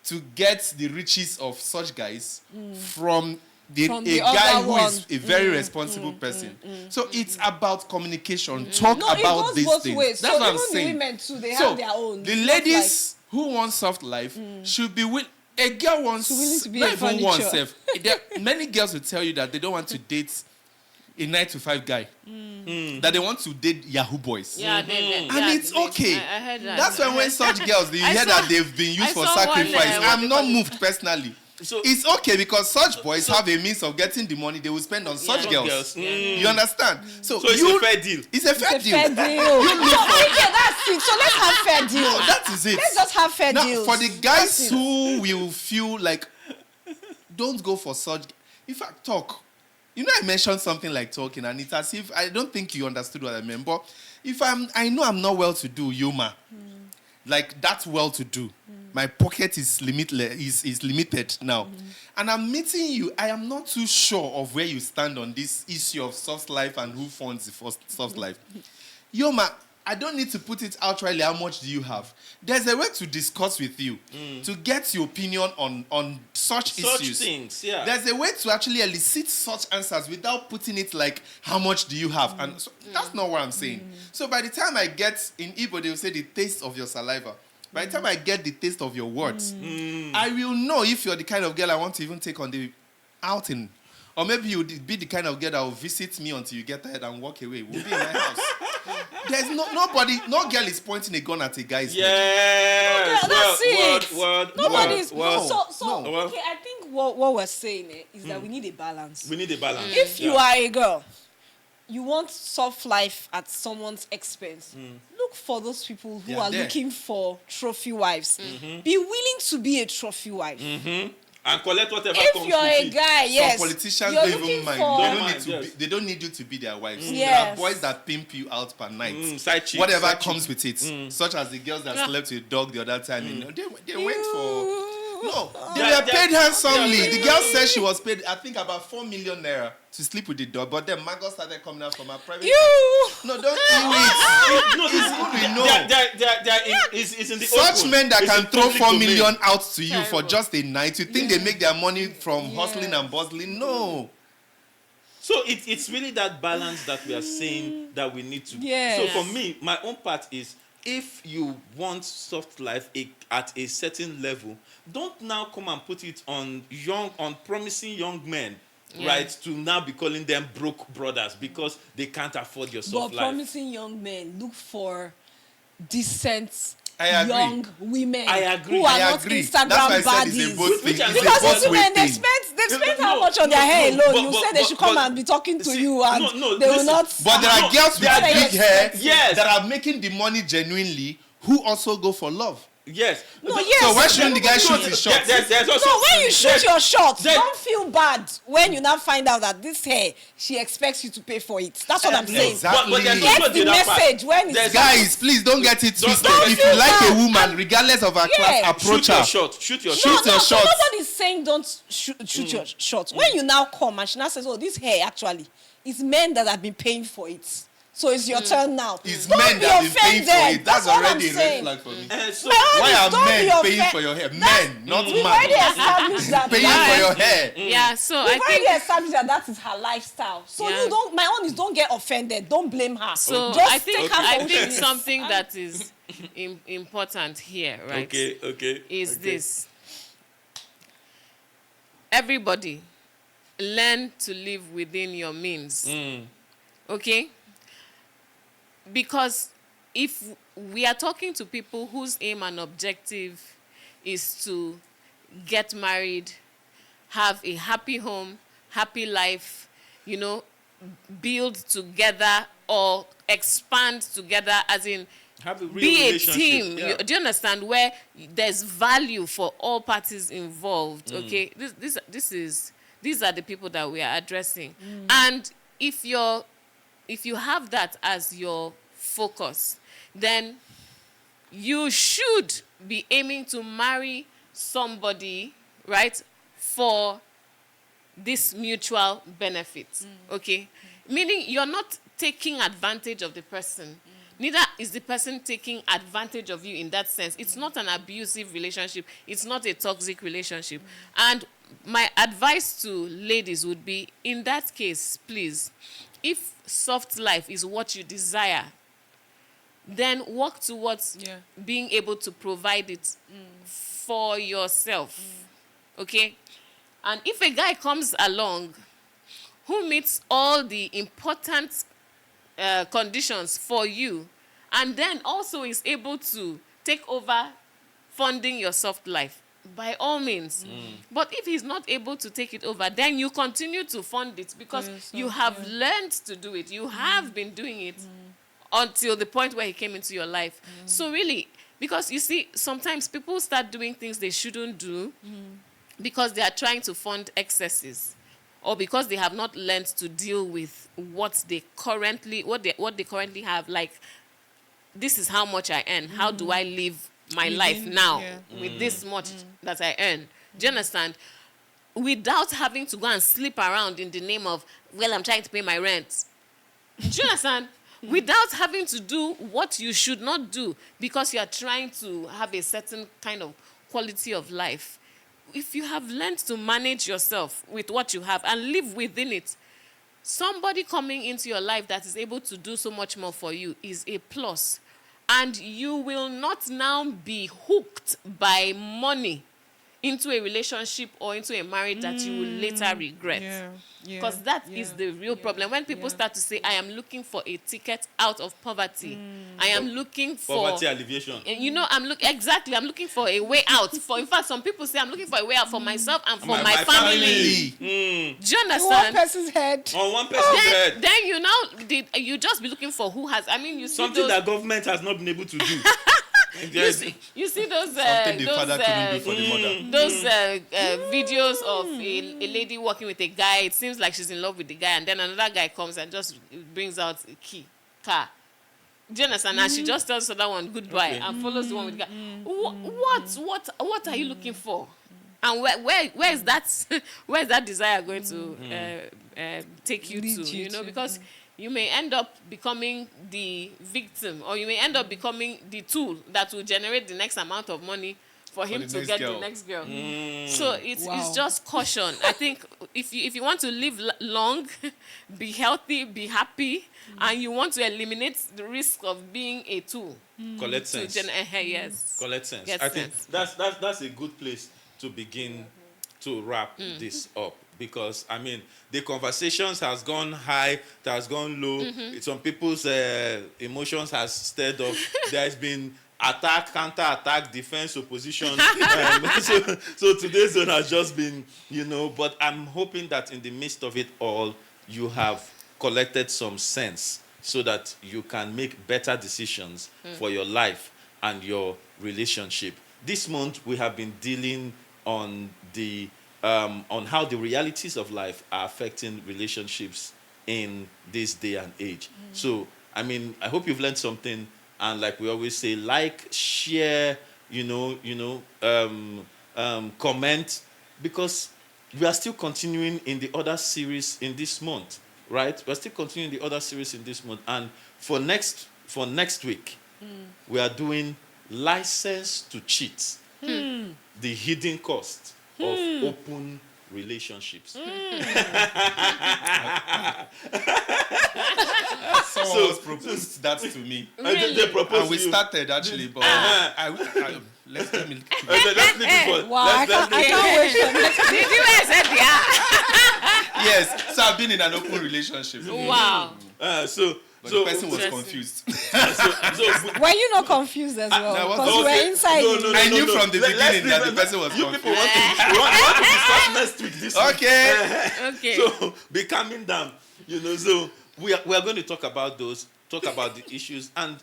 to get the riches of such guys from a
the
guy
other
who
one.
is a very responsible person. So it's about communication. Talk
No, it
about
goes
these
both
things.
ways.
That's
So
what I'm
even the
saying.
women too, they
So
have their own.
the
It's not
ladies who want soft life should be willing. A girl wants,
willing to be
not
a
even one
furniture.
self. Many girls will tell you that they don't want to date a 9-to-5 guy. That they want to date Yahoo boys.
Yeah,
And it's okay.
I heard that.
That's when such girls, you
I
hear
saw-
that they've been
I
used for
saw one,
sacrifice.
what
I'm
they
not
call it.
moved personally.
So-
It's okay because such boys have a means of getting the money they will spend on such
Yeah.
girls.
Girls.
You understand? So
it's a fair deal.
It's a fair
It's a
deal.
fair deal. Okay, that's it. So let's have fair deals.
No, that is it.
Let's just have fair
Now,
deals.
for the guys
That's it.
who will feel like, don't go for such. In fact, talk. You know, I mentioned something like talking, and it's as if I don't think you understood what I meant. But if I know I'm not well to do, Yuma, like that's well to do. My pocket is limited now. And I'm meeting you. I am not too sure of where you stand on this issue of soft life and who funds the first soft life. Yoma, I don't need to put it outrightly. How much do you have? There's a way to discuss with you, to get your opinion on such issues.
Things, yeah.
There's a way to actually elicit such answers without putting it like, how much do you have? And so that's not what I'm saying. So by the time I get, in Igbo, they will say the taste of your saliva. By the time I get the taste of your words, I will know if you're the kind of girl I want to even take on the outing. Or maybe you'll be the kind of girl that will visit me until you get tired and walk away. We'll be in my house. There's no girl is pointing a gun at a guy's head.
Yes.
No, that's it. Nobody's.
word.
Okay, I think what we're saying is that we need a balance.
We need a balance.
If you are a girl, you want soft life at someone's expense, look for those people who
They are
are
there.
looking for trophy wives. Be willing to be a trophy wife.
And collect whatever
If
comes
you're
with
a
it.
guy, yes.
Some politicians
you're
don't
looking
even mind.
for-
They
Don't
don't
mind,
need to
yes.
be, they don't need you to be their wives. There
Yes.
are boys that pimp you out per night.
Side chick,
Whatever
side
comes
chick.
with it. Such as the girls that slept with dog the other time. You know, they went for... No, they
Yeah,
were paid handsomely.
yeah.
The girl said she was paid, I think, about 4 million naira to sleep with the dog. But then maggots started coming out from her private...
You.
No, don't do it.
No,
It's good we know.
it's in the
Such
open.
men that
It's
can
in
throw
public
4
domain.
million out to you for
Terrible.
just a night. You think they make their money from hustling and bustling? No.
So it's really that balance that we are saying that we need to.
Yes.
So for me, my own part is, if you want soft life at a certain level, don't now come and put it on promising young men, right, to now be calling them broke brothers because they can't afford your
But
soft life.
promising young men, look for decent
I agree.
young women
I agree.
who are
I
not
agree.
Instagram
That's why I said it's a
baddies.
both thing.
Which I
It's a
Because
both
these
way
women, they've
thing.
spent how much on their hair alone?
but-
You
but-
said they should come
but-
and be talking to
see,
you, and
no,
they will
listen.
not.
But there are
No,
girls with
they are
big hair
Yes.
that are making the money genuinely who also go for love.
Yes.
No,
But-
yes.
So why shouldn't the guy
No,
shoot his shots?
There's also,
No, when you shoot
there's-
your shot,
there-
don't feel bad when you now find out that this hair, she expects you to pay for it. That's what I'm saying.
Exactly.
But there's
Get
also
the
other part.
message when it's
There's-
Guys, please don't get it twisted.
don't
If
feel
you like a
bad.
woman, regardless of her
Yeah.
class, approach
Shoot your
her.
shot. Shoot your
No,
shot.
your
no, so
shots.
nobody's saying don't shoot your shot. When you now come and she now says, oh, this hair actually, it's men that have been paying for it. So it's your turn now.
It's
Don't
men
be
that have been paying for
offended.
it. That's
what I'm
already a red
saying.
flag for me.
So,
My own
Why
is
are
don't
men
be
paying
offended.
for your hair? Men, not
We've already
man.
established that.
Paying for your hair.
Yeah, so
We've
I
already
think
established that is her lifestyle. So
Yeah.
you don't. My own is don't get offended. Don't blame her.
so.
Just
I think
take her
I
for
think
what it is.
something that is important here, right?
okay.
Is this: everybody learn to live within your means. Okay? Because if we are talking to people whose aim and objective is to get married, have a happy home, happy life, build together or expand together, as in
Have a real
be a
relationship.
team.
Yeah.
Do you understand? Where there's value for all parties involved. Okay, these are the people that we are addressing. And if you have that as your focus, then you should be aiming to marry somebody, right, for this mutual benefit. Okay, meaning you're not taking advantage of the person. Neither is the person taking advantage of you in that sense. It's not an abusive relationship. It's not a toxic relationship. And my advice to ladies would be, in that case, please, if soft life is what you desire, then work towards being able to provide it for yourself. Okay? And if a guy comes along who meets all the important conditions for you, and then also is able to take over funding your soft life, by all means. But if he's not able to take it over, then you continue to fund it because you have learned to do it. You have been doing it until the point where he came into your life. So really, because you see, sometimes people start doing things they shouldn't do because they are trying to fund excesses, or because they have not learned to deal with what they currently have. Like, this is how much I earn. How do I live my life now with this much that I earn. Do you understand? Without having to go and sleep around in the name of, well, I'm trying to pay my rent. Do you understand? Without having to do what you should not do because you are trying to have a certain kind of quality of life. If you have learned to manage yourself with what you have and live within it, somebody coming into your life that is able to do so much more for you is a plus. And you will not now be hooked by money into a relationship or into a marriage that you will later regret. Because that is the real problem. When people start to say, I am looking for a ticket out of poverty. I am looking for
Poverty alleviation.
you know, I'm looking for a way out. In fact, some people say I'm looking for a way out for myself and for my family. Do you
One
understand?
person's head.
On one person's head.
Then you just be looking for who has. I mean, you see
Something
those,
that government has not been able to do.
you see those
Something the father couldn't do for the mother.
those videos of a lady walking with a guy. It seems like she's in love with the guy, and then another guy comes and just brings out a car. Do you understand? And she just tells the other one goodbye and follows the one with the guy. What are you looking for? And where is that desire going to take you
Lead
to?
you
You know,
to,
because you may end up becoming the victim, or you may end up becoming the tool that will generate the next amount of money for him
the
to
next
get
girl.
the next girl. So it's just caution. I think if you want to live long, be healthy, be happy, and you want to eliminate the risk of being a tool.
Collect sense.
Yes.
Collect sense.
Get
I think
sense.
that's a good place to begin to wrap this up, because I mean the conversations has gone high, it has gone low. Some people's emotions has stirred up. There's been attack, counter-attack, defense, opposition. So today's zone has just been, but I'm hoping that in the midst of it all, you have collected some sense so that you can make better decisions for your life and your relationship. This month, we have been dealing on on how the realities of life are affecting relationships in this day and age. So, I mean, I hope you've learned something. And like we always say, like, share, comment, because we are still continuing in the other series in this month, right? We're still continuing the other series in this month. And for next week, we are doing License to Cheat, the hidden cost of open relationships.
Someone else proposed that to me.
They proposed
And we
to you.
started actually, but let's let me.
Let's leave it for.
Wow, I can't wait for next.
Did you guys say yeah?
Yes, so I've been in an open relationship.
Wow.
But the person was confused.
Were you not confused as well?
I was
Because you were inside.
I knew from the beginning that the person was
You
confused.
people want to discuss next week, this week.
Okay.
Okay.
So be calming down, So we are going to talk about the issues, and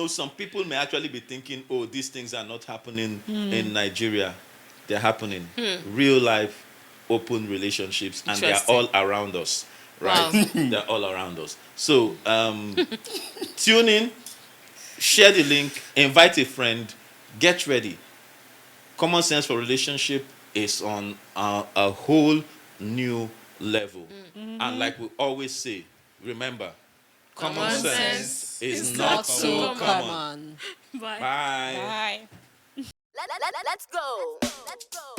some people may actually be thinking, oh, these things are not happening in Nigeria. They're happening. Real life, open relationships, and they are all around us. Right?
Wow.
They're all around us. So tune in, share the link, invite a friend, get ready. Common Sense for Relationship is on a whole new level. And like we always say, remember, common sense is not so common.
Come on.
Bye.
Bye.
Bye.
Let's go. Let's go.